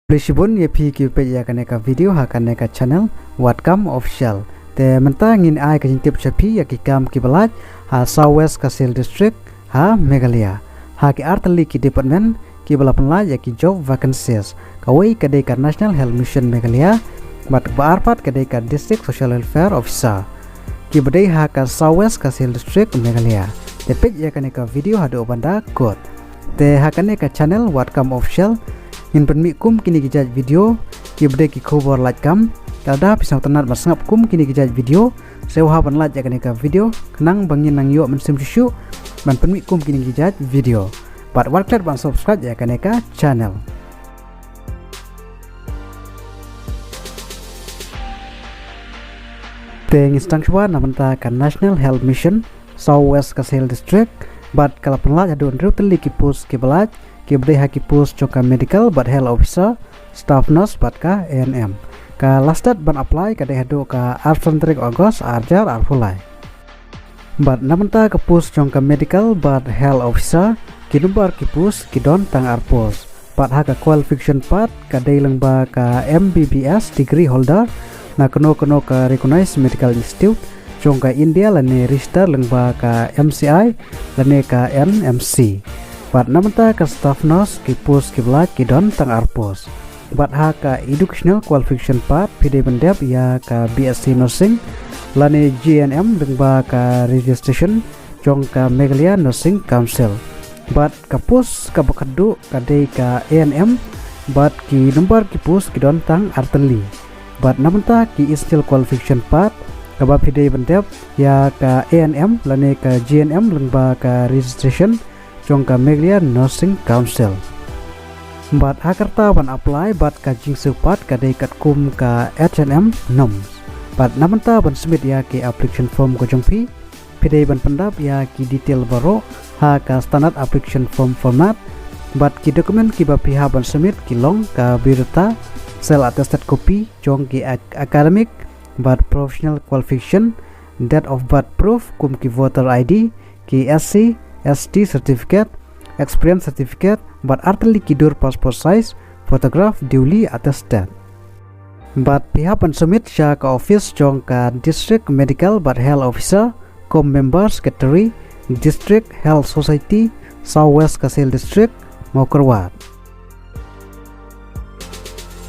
Plishibun ye pi ki pe ya kane ka video ha kane ka channel Watkam official te menta ngin ai ka jintip chapi ya ki kam ki balaj ha Southwest Kasil district ha Meghalaya ha ki artali ki department ki balapan la ya ki job vacancies kawai kadai ka National Health Mission Meghalaya mat barpat kadai ka district social welfare officer ki badai ha ka Southwest Kasil district Meghalaya te pe ya kane ka video ha do banda kot te ha kane ka channel Watkam official in permi kum kini kijaj video ki bede ki khobor like kam kada pisau tanat basngap kum kini kijaj video sewa ban like ya ka video kenang bangin nang yo mensim susu ban permi kum kini kijaj video but warklet ban subscribe ya ka channel teng istangshwa namanta ka National Health Mission Southwest Kasil district but kala penlat adu ndru teli ki post ki balaj ki bde haki post choka medical but health officer staff nurse but ka ANM ka lastat ban apply ka de hado ka artantrik August arjar arfulai but namanta ka post choka medical but health officer ki number ki post ki don tang arpos but haka qualification part ka de lengba ka MBBS degree holder na kono ka recognized medical institute chongka India lane register lengba ka MCI lane ka NMC but namanta ka staff nurse ki post ki blaj ki don tang arpos but ha ka educational qualification part pide bendep ya ka BSc nursing lane GNM lengba ka registration chong ka Meghalaya Nursing Council but ka post ka bakadu ka de ka ANM but ki number ki post ki don tang arteli but namanta ki still qualification part ka ba pide bendep ya ka ANM lane ka GNM lengba ka registration chongka Meghalaya Nursing Council but hakarta ban apply but ka jingsu pat ka dei kat kum ka HNM noms but namanta ban submit ya ki application form ko jongpi pidei ban pendap ya ki detail baro ha ka standard application form format but ki dokumen ki ba piha ban submit ki long ka birta sel attested copy chong ki academic but professional qualification date of birth proof kum ki voter ID ki SC ST certificate, experience certificate, but arteli kidur passport size, photograph duly attested. But pihak submit sya ka office chong ka district medical but health officer, com member secretary, district health society, Southwest Kasil district, Mokerwat.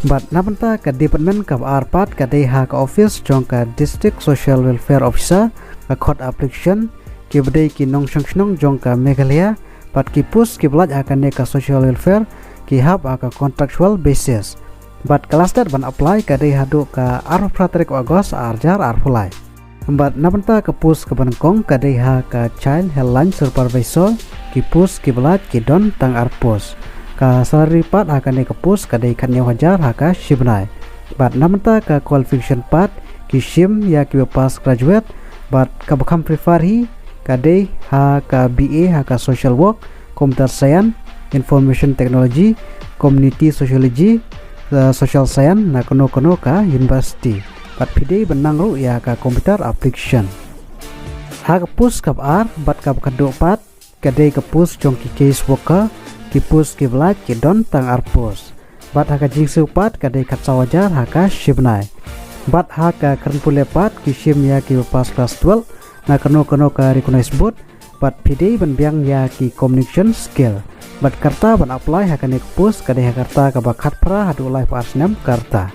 But namanta ka department ka arpat ka deha ka office chong ka district social welfare officer, ka court application, ki bede ki nong shong jong ka Meghalaya pat ki pus ki blaj akan ka social welfare ki hab aka contractual basis but cluster ban apply ka de hado ka arfratrik August arjar arfulai but namanta ka pus ka banengkong ka de ha ka child healthline supervisor ki pus ki blaj ki don tang arpos ka salary pat akan ka pus ka de khanyo hajar ha ka shibnai but namanta ka qualification part ki shim ya ki pass graduate but ka bakam prefer hi kadai ha ka BA ha ka social work computer science information technology community sociology social science na kono ka university pat pidei benang ru ya ka computer application ha ka pus ka ar bat ka kado pat kadai ka pus chong ki case worker ki pus ki blaj ki don tang arpos bat ha ka jingsu pat kadai ka sawajar ha ka shibnai bat ha ka kernpule pat ki shim ya ki pas class 12 na kono ka recognize board but pidei ban biang ya ki communication skill but karta ban apply hakan ek post kadai karta ka bakat pra hadu live arsnam karta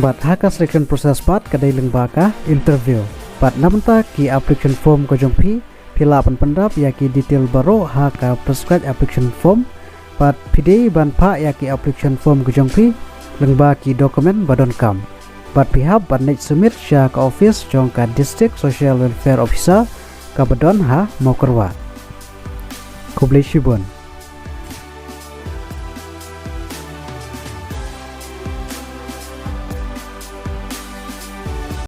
but haka selection process part kadai lengba ka interview but namanta ki application form ko jongpi pila pan pendap ya ki detail baro haka prescribed application form but pidei ban pa ya ki application form ko jongpi lengba ki dokumen badon kam but pihak bandit submit sya ka office chong ka district social welfare officer ka badon ha Mokerwat. Kublai Shibun.